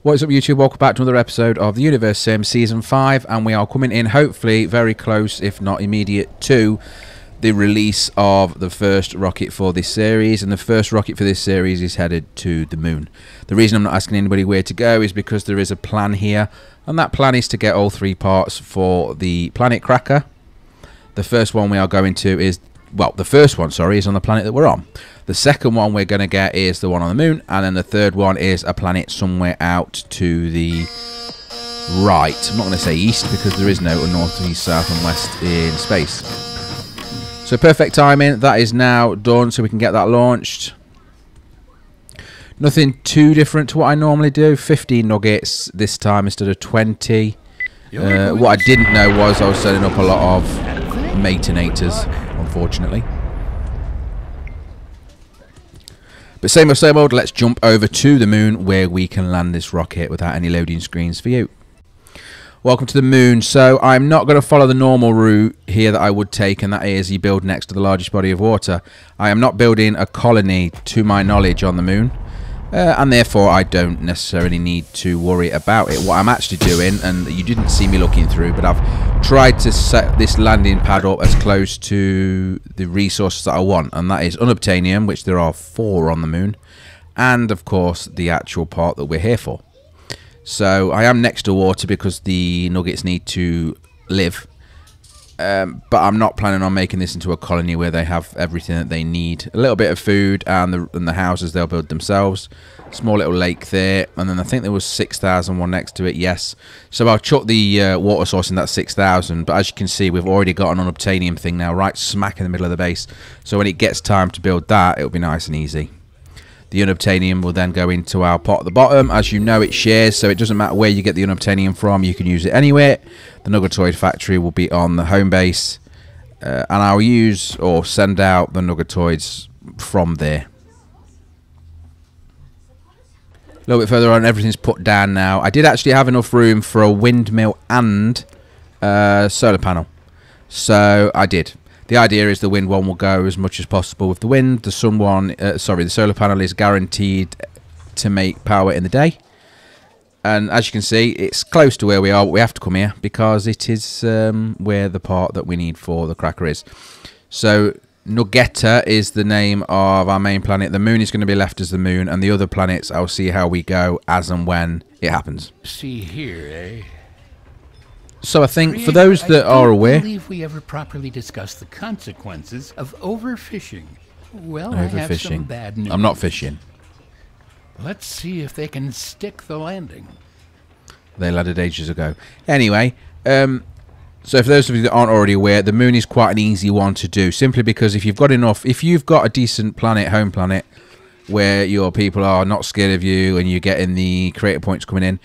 What's up, YouTube? Welcome back to another episode of the Universim Season 5, and we are coming in, hopefully, very close, if not immediate, to the release of the first rocket for this series. And the first rocket for this series is headed to the moon. The reason I'm not asking anybody where to go is because there is a plan here, and that plan is to get all three parts for the planet cracker. The first one we are going to is, well, the first one, sorry, is on the planet that we're on. The second one we're going to get is the one on the moon, and then the third one is a planet somewhere out to the right. I'm not going to say east because there is no north, east, south and west in space. So perfect timing. That is now done, so we can get that launched. Nothing too different to what I normally do. 15 nuggets this time instead of 20. What I didn't know was I was setting up a lot of matinators, unfortunately. But same old, let's jump over to the moon where we can land this rocket without any loading screens for you. Welcome to the moon. So I'm not going to follow the normal route here that I would take, and that is you build next to the largest body of water. I am not building a colony, to my knowledge, on the moon. And therefore I don't necessarily need to worry about it. What I'm actually doing, and you didn't see me looking through, but I've tried to set this landing pad up as close to the resources that I want, and that is unobtainium, which there are 4 on the moon, and of course the actual part that we're here for. So I am next to water because the nuggets need to live. But I'm not planning on making this into a colony where they have everything that they need. A little bit of food and the houses they'll build themselves. Small little lake there, and then I think there was 6,000 one next to it. Yes. So I'll chuck the water source in that 6,000. But as you can see, we've already got an unobtainium thing now, right smack in the middle of the base. So when it gets time to build that, it'll be nice and easy. The unobtainium will then go into our pot at the bottom. As you know, it shares, so it doesn't matter where you get the unobtainium from. You can use it anywhere. The Nuggetoid factory will be on the home base, and I'll use or send out the Nuggetoids from there. A little bit further on, everything's put down now. I did actually have enough room for a windmill and solar panel, so I did. The idea is the wind one will go as much as possible with the wind. The sun one, the solar panel is guaranteed to make power in the day. And as you can see, it's close to where we are, but we have to come here because it is where the part that we need for the cracker is. So Nuggeta is the name of our main planet. The moon is going to be left as the moon, and the other planets, I'll see how we go as and when it happens. See here, eh? So I think for those that are aware, I believe we ever properly discussed the consequences of overfishing. Well, I have some bad news. I'm not fishing. Let's see if they can stick the landing. They landed ages ago. Anyway, so for those of you that aren't already aware, the moon is quite an easy one to do, simply because if you've got a decent planet, home planet, where your people are not scared of you and you're getting the creator points coming in,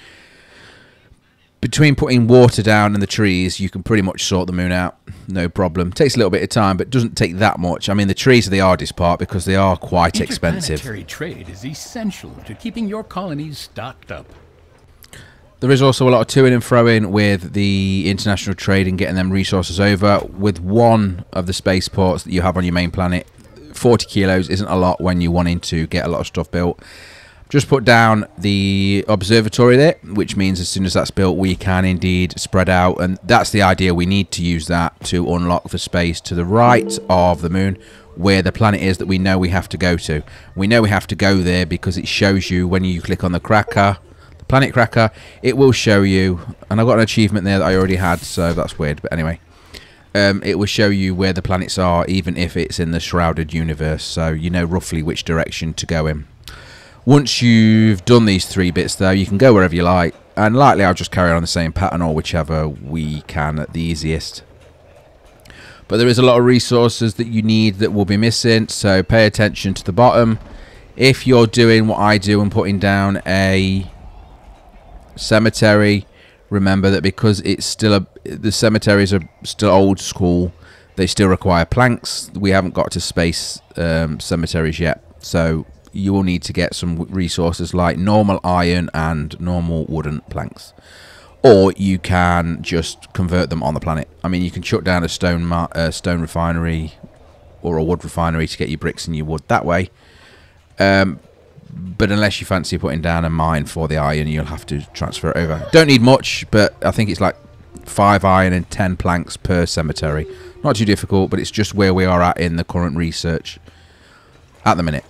between putting water down and the trees, you can pretty much sort the moon out, no problem. Takes a little bit of time, but doesn't take that much. I mean, the trees are the hardest part because they are quite expensive. Interplanetary trade is essential to keeping your colonies stocked up. There is also a lot of to-ing and fro-in with the international trade and getting them resources over. With one of the spaceports that you have on your main planet, 40 kilos isn't a lot when you're wanting to get a lot of stuff built. Just put down the observatory there, which means as soon as that's built, we can indeed spread out. And that's the idea. We need to use that to unlock the space to the right of the moon, where the planet is that we know we have to go to. We know we have to go there because it shows you when you click on the cracker, the planet cracker, it will show you. And I've got an achievement there that I already had, so that's weird. But anyway, it will show you where the planets are, even if it's in the shrouded universe. So you know roughly which direction to go in. Once you've done these 3 bits, though, you can go wherever you like. And likely I'll just carry on the same pattern or whichever we can at the easiest. But there is a lot of resources that you need that will be missing, so pay attention to the bottom. If you're doing what I do and putting down a cemetery, remember that because it's still the cemeteries are still old school, they still require planks. We haven't got to space cemeteries yet, so you will need to get some resources like normal iron and normal wooden planks. Or you can just convert them on the planet. I mean, you can shut down a stone refinery or a wood refinery to get your bricks and your wood that way. But unless you fancy putting down a mine for the iron, you'll have to transfer it over. Don't need much, but I think it's like 5 iron and 10 planks per cemetery. Not too difficult, but it's just where we are at in the current research at the minute.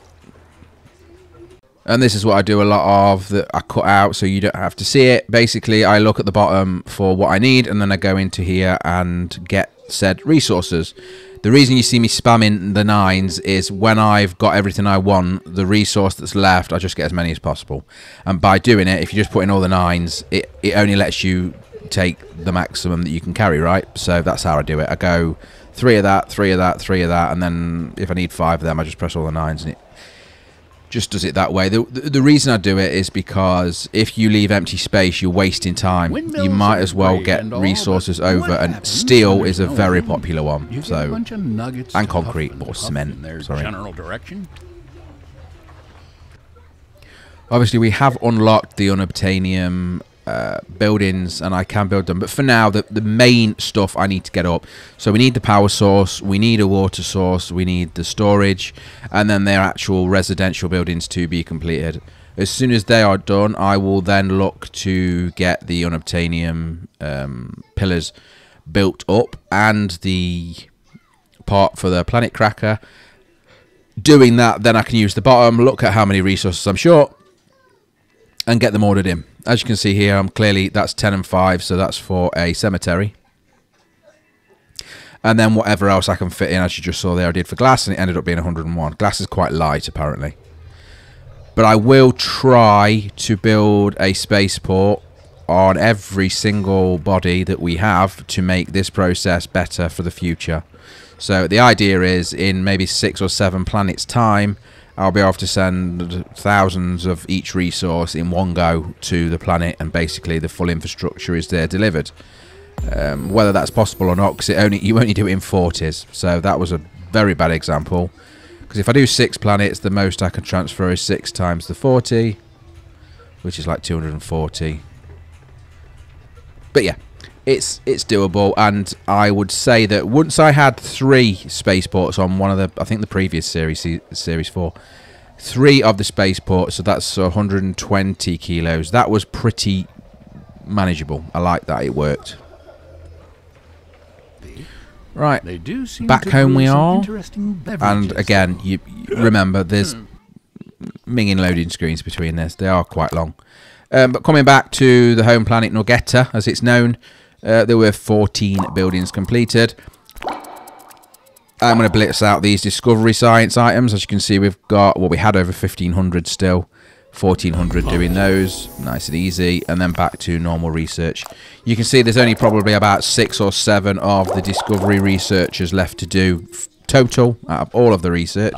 And this is what I do a lot of, that I cut out so you don't have to see it. Basically, I look at the bottom for what I need, and then I go into here and get said resources. The reason you see me spamming the 9s is when I've got everything I want, the resource that's left, I just get as many as possible. And by doing it, if you just put in all the 9s, it only lets you take the maximum that you can carry, right? So that's how I do it. I go 3 of that, 3 of that, 3 of that, and then if I need 5 of them, I just press all the 9s, and it just does it that way. The reason I do it is because if you leave empty space, you're wasting time. You might as well get resources over, and steel is a very popular one. So, and concrete or cement. Sorry. Obviously, we have unlocked the unobtainium buildings, and I can build them, but for now the main stuff I need to get up. So we need the power source, we need a water source, we need the storage, and then their actual residential buildings to be completed. As soon as they are done, I will then look to get the unobtainium pillars built up and the part for the planet cracker. Doing that, then I can use the bottom, look at how many resources I'm short, and get them ordered in. As you can see here, that's 10 and 5, so that's for a cemetery. And then whatever else I can fit in, as you just saw there, I did for glass, and it ended up being 101. Glass is quite light, apparently. But I will try to build a spaceport on every single body that we have to make this process better for the future. So the idea is, in maybe 6 or 7 planets' time, I'll be able to send thousands of each resource in one go to the planet, and basically the full infrastructure is there delivered. Whether that's possible or not, because you only do it in 40s, so that was a very bad example. Because if I do 6 planets, the most I can transfer is 6 times the 40, which is like 240. But yeah, it's doable, and I would say that once I had 3 spaceports on one of the, I think the previous series 4, 3 of the spaceports, so that's 120 kilos. That was pretty manageable. I like that, it worked. Right, back home we are, and again, you remember there's minging loading screens between this. They are quite long. But coming back to the home planet Nugeta, as it's known, there were 14 buildings completed. I'm going to blitz out these discovery science items. As you can see, we've got, well, we had over 1,500 still. 1,400 doing those. Nice and easy. And then back to normal research. You can see there's only probably about 6 or 7 of the discovery researchers left to do total out of all of the research.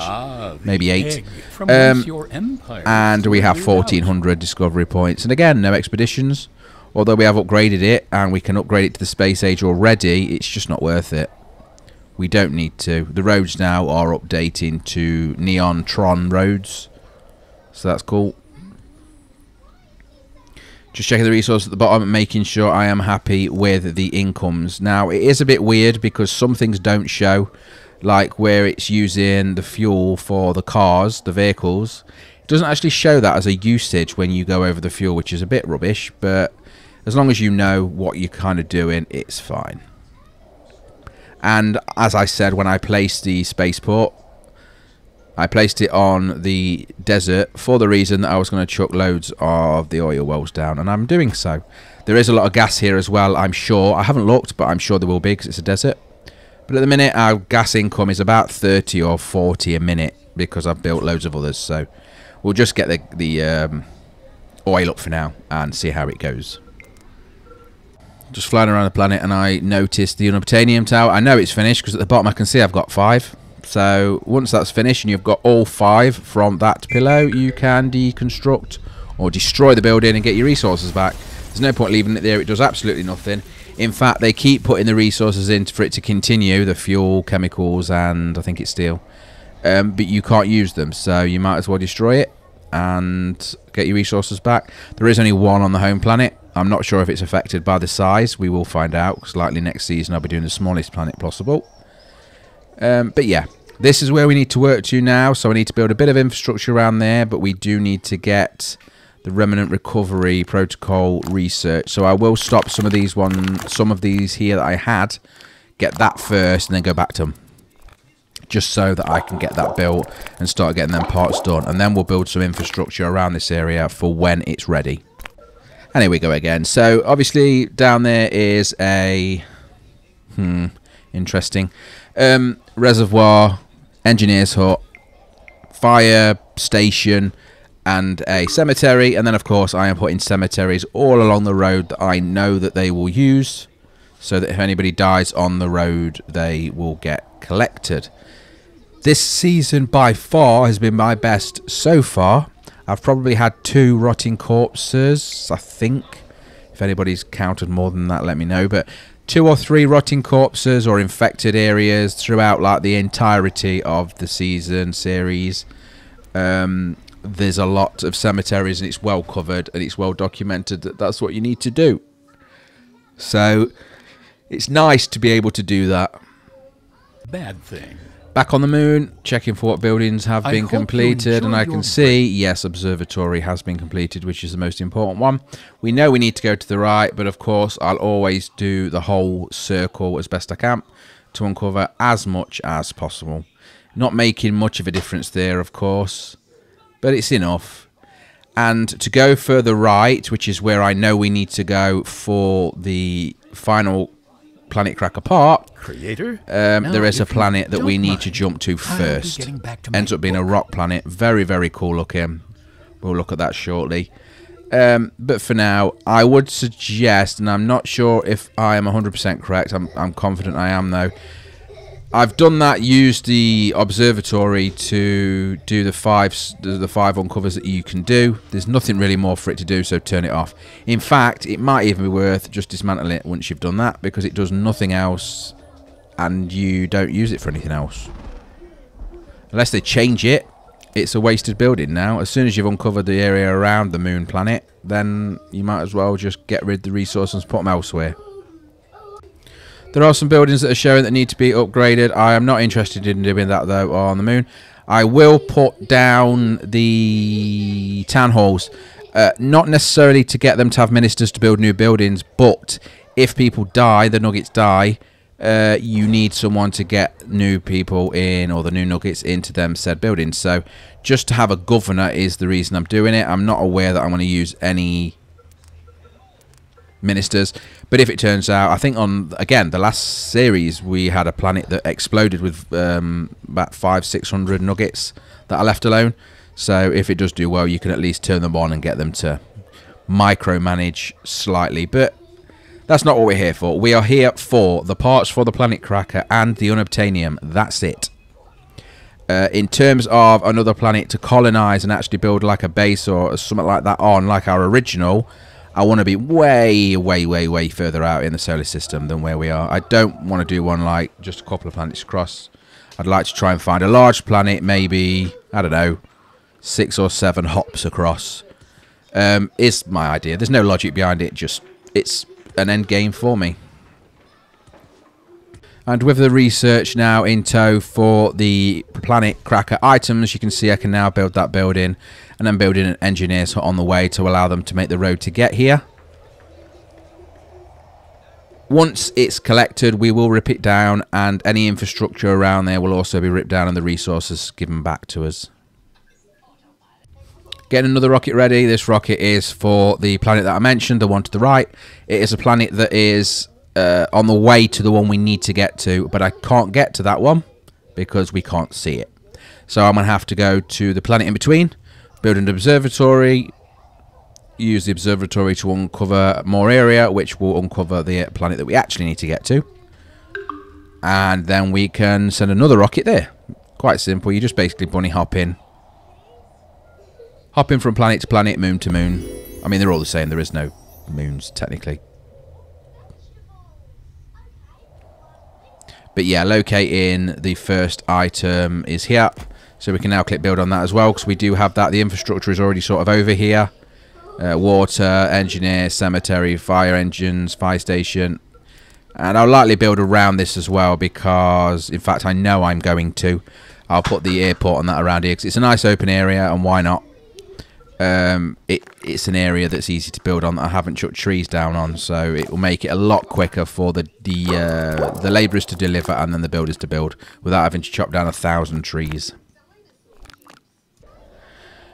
Maybe 8. And we have 1,400 discovery points. And again, no expeditions. Although we have upgraded it, and we can upgrade it to the space age already, it's just not worth it. We don't need to. The roads now are updating to Neon Tron roads, so that's cool. Just checking the resource at the bottom and making sure I am happy with the incomes. Now, it is a bit weird because some things don't show, like where it's using the fuel for the cars, the vehicles. It doesn't actually show that as a usage when you go over the fuel, which is a bit rubbish, but as long as you know what you're kind of doing, it's fine. And as I said, when I placed the spaceport, I placed it on the desert for the reason that I was going to chuck loads of the oil wells down, and I'm doing so. There is a lot of gas here as well, I'm sure. I haven't looked, but I'm sure there will be because it's a desert. But at the minute, our gas income is about 30 or 40 a minute because I've built loads of others. So we'll just get the oil up for now and see how it goes. Just flying around the planet, and I noticed the unobtainium tower. I know it's finished because at the bottom I can see I've got 5. So once that's finished and you've got all 5 from that pillow, you can deconstruct or destroy the building and get your resources back. There's no point leaving it there. It does absolutely nothing. In fact, they keep putting the resources in for it to continue, the fuel, chemicals, and I think it's steel. But you can't use them, so you might as well destroy it and get your resources back. There is only 1 on the home planet. I'm not sure if it's affected by the size. We will find out, because likely next season I'll be doing the smallest planet possible. But yeah, This is where we need to work to now. So I need to build a bit of infrastructure around there, but we do need to get the remnant recovery protocol research. So I will stop some of these here that I had, get that first, and then go back to them, just so that I can get that built and start getting them parts done. And then we'll build some infrastructure around this area for when it's ready. And here we go again. So obviously down there is a interesting reservoir, engineer's hut, fire station, and a cemetery. And then of course I am putting cemeteries all along the road that I know that they will use, so that if anybody dies on the road, they will get collected. This season by far has been my best so far. I've probably had 2 rotting corpses, I think. If anybody's counted more than that, let me know. But 2 or 3 rotting corpses or infected areas throughout like the entirety of the season series. There's a lot of cemeteries, and it's well covered and it's well documented that that's what you need to do. So it's nice to be able to do that. Bad thing. Back on the moon, checking for what buildings have been completed, and I can see, yes, observatory has been completed, which is the most important one. We know we need to go to the right, but of course I'll always do the whole circle as best I can to uncover as much as possible. Not making much of a difference there, of course, but it's enough. And to go further right, which is where I know we need to go for the final planet cracker part, creator, there is a planet that we need to jump to first. Ends up being a rock planet, very, very cool looking. We'll look at that shortly. But for now, I would suggest, and I'm not sure if I am 100% correct, I'm confident I am though, I've done that, used the observatory to do the 5 uncovers that you can do. There's nothing really more for it to do, so turn it off. In fact, it might even be worth just dismantling it once you've done that, because it does nothing else and you don't use it for anything else. Unless they change it, it's a wasted building now. As soon as you've uncovered the area around the moon planet, then you might as well just get rid of the resources and put them elsewhere. There are some buildings that are showing that need to be upgraded. I am not interested in doing that though on the moon. I will put down the town halls, not necessarily to get them to have ministers to build new buildings, but if people die, the nuggets die, you need someone to get new people in, or the new nuggets into them said buildings. So just to have a governor is the reason I'm doing it. I'm not aware that I'm going to use any ministers, but if it turns out, I think on, again, the last series we had a planet that exploded with about 500-600 nuggets that are left alone. So if it does do well, you can at least turn them on and get them to micromanage slightly. But that's not what we're here for. We are here for the parts for the planet cracker and the unobtainium. That's it. In terms of another planet to colonize and actually build like a base or something like that on, like our original, I want to be way, way, way, way further out in the solar system than where we are. I don't want to do one like just a couple of planets across. I'd like to try and find a large planet, maybe, I don't know, 6 or 7 hops across. Is my idea. There's no logic behind it, just it's an end game for me. And with the research now in tow for the planet cracker items, you can see I can now build that building, and then building an engineer's hut on the way to allow them to make the road to get here. Once it's collected, we will rip it down, and any infrastructure around there will also be ripped down and the resources given back to us. Getting another rocket ready. This rocket is for the planet that I mentioned, the one to the right. It is a planet that is on the way to the one we need to get to, but I can't get to that one because we can't see it. So I'm going to have to go to the planet in between, build an observatory, use the observatory to uncover more area, which will uncover the planet that we actually need to get to. And then we can send another rocket there. Quite simple. You just basically bunny hop in. Hopping from planet to planet, moon to moon. I mean, they're all the same. There is no moons, technically. But yeah, locating the first item is here. So we can now click build on that as well, because we do have that. The infrastructure is already sort of over here. Water, engineer, cemetery, fire engines, fire station. And I'll likely build around this as well, because, in fact, I know I'm going to. I'll put the airport and that around here because it's a nice open area, and why not? It's an area that's easy to build on that I haven't chucked trees down on, so it will make it a lot quicker for the labourers to deliver and then the builders to build without having to chop down 1,000 trees.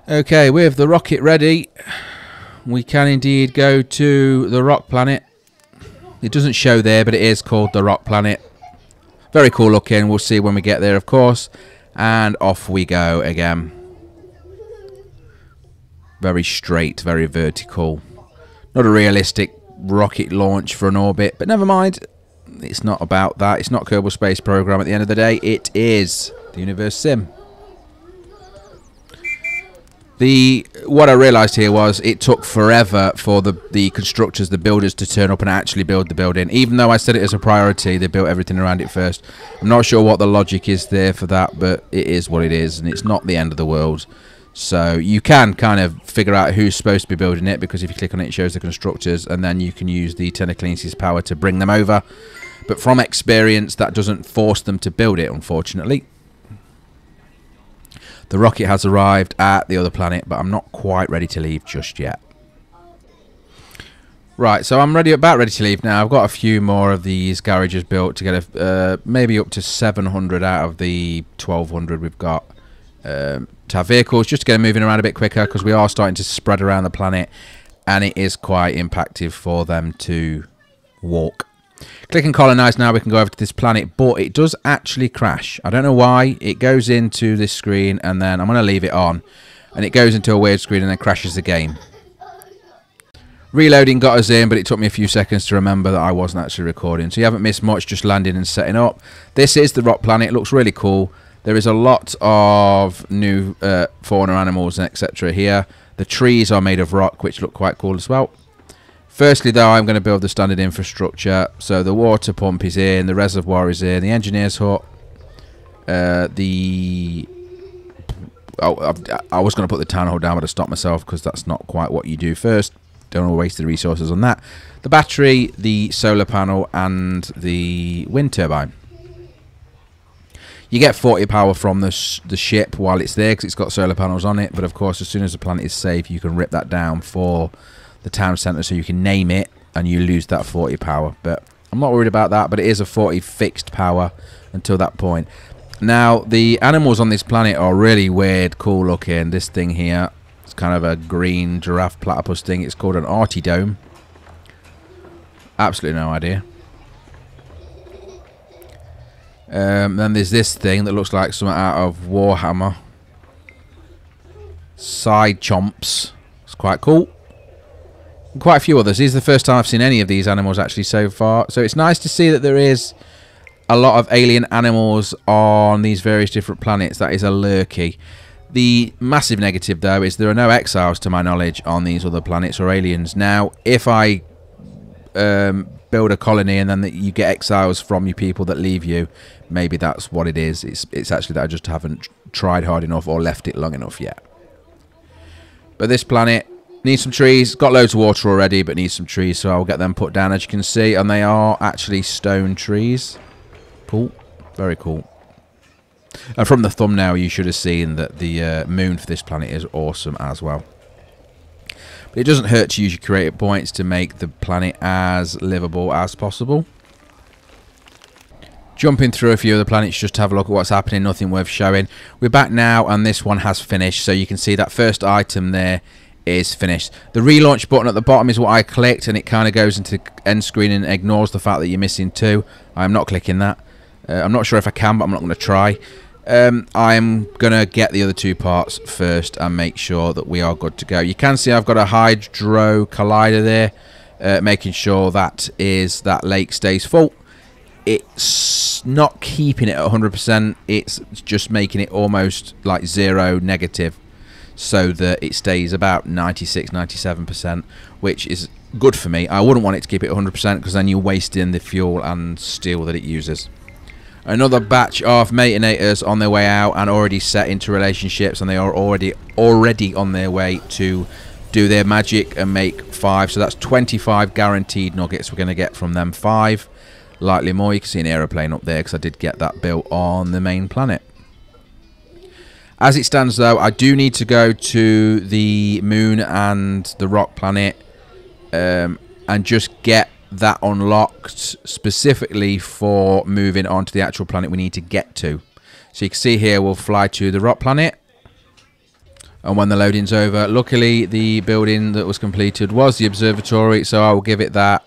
Okay, with the rocket ready, we can indeed go to the rock planet. It doesn't show there, but it is called the rock planet. Very cool looking. We'll see when we get there, of course. And off we go again. Very straight, very vertical. Not a realistic rocket launch for an orbit, but never mind. It's not about that. It's not Kerbal Space Program at the end of the day. It is the Universim. What I realised here was it took forever for the constructors, the builders, to turn up and actually build the building. Even though I said it as a priority, they built everything around it first. I'm not sure what the logic is there for that, but it is what it is, and it's not the end of the world. So you can kind of figure out who's supposed to be building it, because if you click on it, it shows the constructors, and then you can use the telekinesis power to bring them over. But from experience, that doesn't force them to build it, unfortunately. The rocket has arrived at the other planet, but I'm not quite ready to leave just yet. Right, so I'm about ready to leave now. I've got a few more of these garages built to get maybe up to 700 out of the 1,200 we've got. To have vehicles, just to get them moving around a bit quicker, because we are starting to spread around the planet, and it is quite impactful for them to walk. Click and colonize now. We can go over to this planet, but it does actually crash. I don't know why. It goes into this screen, and then I'm going to leave it on, and it goes into a weird screen and then crashes the game. Reloading got us in, but it took me a few seconds to remember that I wasn't actually recording. So you haven't missed much, just landing and setting up. This is the rock planet. It looks really cool. There is a lot of new fauna, animals, and etc. here. The trees are made of rock, which look quite cool as well. Firstly, though, I'm going to build the standard infrastructure. So the water pump is in, the reservoir is in, the engineer's hut. I was going to put the town hall down, but I stopped myself because that's not quite what you do first. Don't want to waste the resources on that. The battery, the solar panel, and the wind turbine. You get 40 power from the ship while it's there because it's got solar panels on it. But of course, as soon as the planet is safe, you can rip that down for the town centre, so you can name it and you lose that 40 power. But I'm not worried about that, but it is a 40 fixed power until that point. Now, the animals on this planet are really weird, cool looking. This thing here, it's kind of a green giraffe platypus thing. It's called an artidome. Absolutely no idea. Then there's this thing that looks like something out of Warhammer. Side chomps. It's quite cool. And quite a few others. This is the first time I've seen any of these animals actually so far. So it's nice to see that there is a lot of alien animals on these various different planets. That is a 𝐿𝐘𝐒. The massive negative, though, is there are no exiles, to my knowledge, on these other planets or aliens. Now, if I build a colony and then you get exiles from you people that leave you, maybe that's what it is. It's actually that I just haven't tried hard enough or left it long enough yet. But this planet needs some trees. Got loads of water already, but needs some trees, so I'll get them put down, as you can see. And they are actually stone trees. Cool. Very cool. And from the thumbnail, you should have seen that the moon for this planet is awesome as well. But it doesn't hurt to use your creative points to make the planet as livable as possible. Jumping through a few of the planets just to have a look at what's happening. Nothing worth showing. We're back now, and this one has finished. So you can see that first item there is finished. The relaunch button at the bottom is what I clicked, and it kind of goes into end screen and ignores the fact that you're missing 2. I'm not clicking that. I'm not sure if I can, but I'm not going to try. I'm going to get the other 2 parts first and make sure that we are good to go. You can see I've got a hydro collider there, making sure that lake stays full. It's not keeping it at 100%, it's just making it almost like 0 negative, so that it stays about 96-97%, which is good for me. I wouldn't want it to keep it 100% because then you're wasting the fuel and steel that it uses. Another batch of matinators on their way out and already set into relationships, and they are already on their way to do their magic and make 5. So that's 25 guaranteed nuggets we're going to get from them. 5, likely more. You can see an aeroplane up there because I did get that built on the main planet. As it stands, though, I do need to go to the moon and the rock planet and just get that unlocked specifically for moving on to the actual planet we need to get to. So you can see here we'll fly to the rock planet. And when the loading's over, luckily the building that was completed was the observatory, so I will give it that.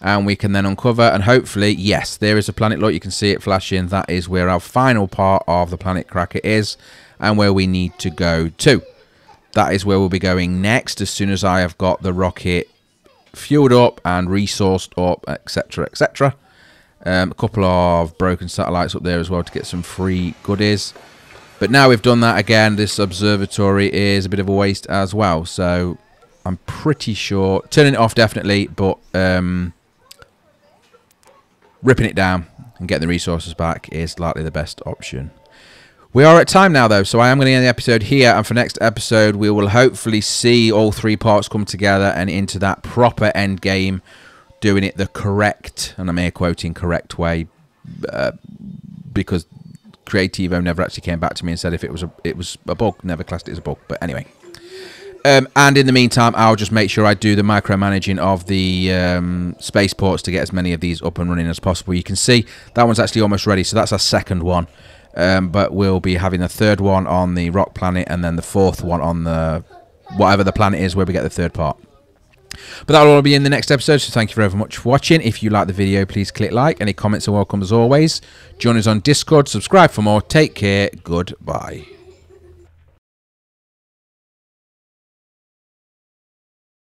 And we can then uncover, and hopefully, yes, there is a planet. Look, you can see it flashing. That is where our final part of the planet cracker is, and where we need to go to. That is where we'll be going next, as soon as I have got the rocket fueled up and resourced up, etc, etc. A couple of broken satellites up there as well to get some free goodies. But now we've done that again, this observatory is a bit of a waste as well. So I'm pretty sure turning it off definitely, but ripping it down and getting the resources back is likely the best option. We are at time now, though, so I am going to end the episode here, and for next episode we will hopefully see all 3 parts come together and into that proper end game, doing it the correct, and I'm air quoting, correct way, because 𝐂𝐍𝐉𝐎𝐘 never actually came back to me and said if it was a bug, never classed it as a bug, but anyway. And in the meantime, I'll just make sure I do the micromanaging of the spaceports to get as many of these up and running as possible. You can see that one's actually almost ready, so that's our second one. But we'll be having the 3rd one on the rock planet, and then the 4th one on the whatever the planet is where we get the 3rd part. But that'll all be in the next episode, so thank you very much for watching. If you like the video, please click like. Any comments are welcome as always. Join us on Discord, subscribe for more. Take care, goodbye.